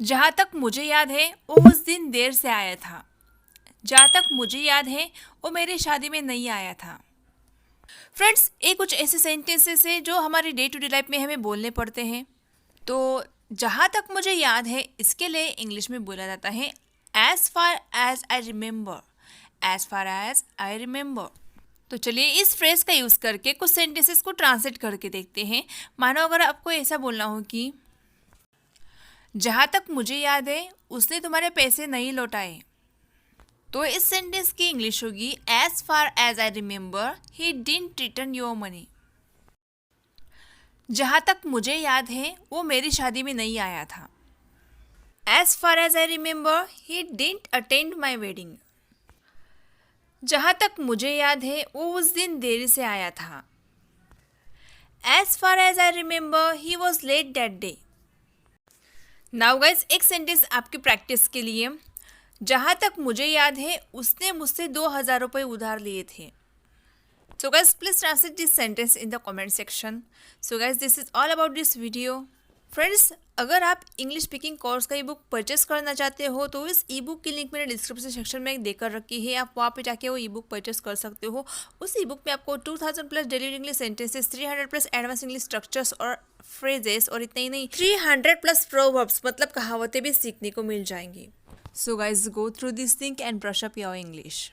जहाँ तक मुझे याद है वो उस दिन देर से आया था। जहाँ तक मुझे याद है वो मेरी शादी में नहीं आया था। फ्रेंड्स, ये कुछ ऐसे सेंटेंसेस हैं जो हमारी डे टू डे लाइफ में हमें बोलने पड़ते हैं। तो जहाँ तक मुझे याद है इसके लिए इंग्लिश में बोला जाता है as far as I remember. As far as I remember. तो चलिए इस फ्रेज का यूज़ करके कुछ सेंटेंसेस को ट्रांसलेट करके देखते हैं। मानो अगर आपको ऐसा बोलना हो कि जहाँ तक मुझे याद है उसने तुम्हारे पैसे नहीं लौटाए, तो इस सेंटेंस की इंग्लिश होगी as far as I remember he didn't return your money. जहाँ तक मुझे याद है वो मेरी शादी में नहीं आया था। As far as I remember he didn't attend my wedding. जहाँ तक मुझे याद है वो उस दिन देरी से आया था। As far as I remember he was late that day. Now guys, एक सेंटेंस आपकी प्रैक्टिस के लिए। जहाँ तक मुझे याद है उसने मुझसे 2,000 रुपये उधार लिए थे। So guys, please translate this sentence in the comment section. So guys, this is all about this video. Friends, अगर आप इंग्लिश स्पीकिंग कोर्स का ई बुक परचेस करना चाहते हो तो इस ई बुक की लिंक मैंने डिस्क्रिप्शन सेक्शन में देकर रखी है। आप वहाँ पे जाके वो ई बुक परचेस कर सकते हो। उस ई बुक में आपको 2000 plus daily English sentences, 300 plus advance English structures और फ्रेजेस, और इतना ही नहीं 300 प्लस प्रोवर्ब्स मतलब कहावतें भी सीखने को मिल जाएंगी। So guys, go through this thing and brush up your English.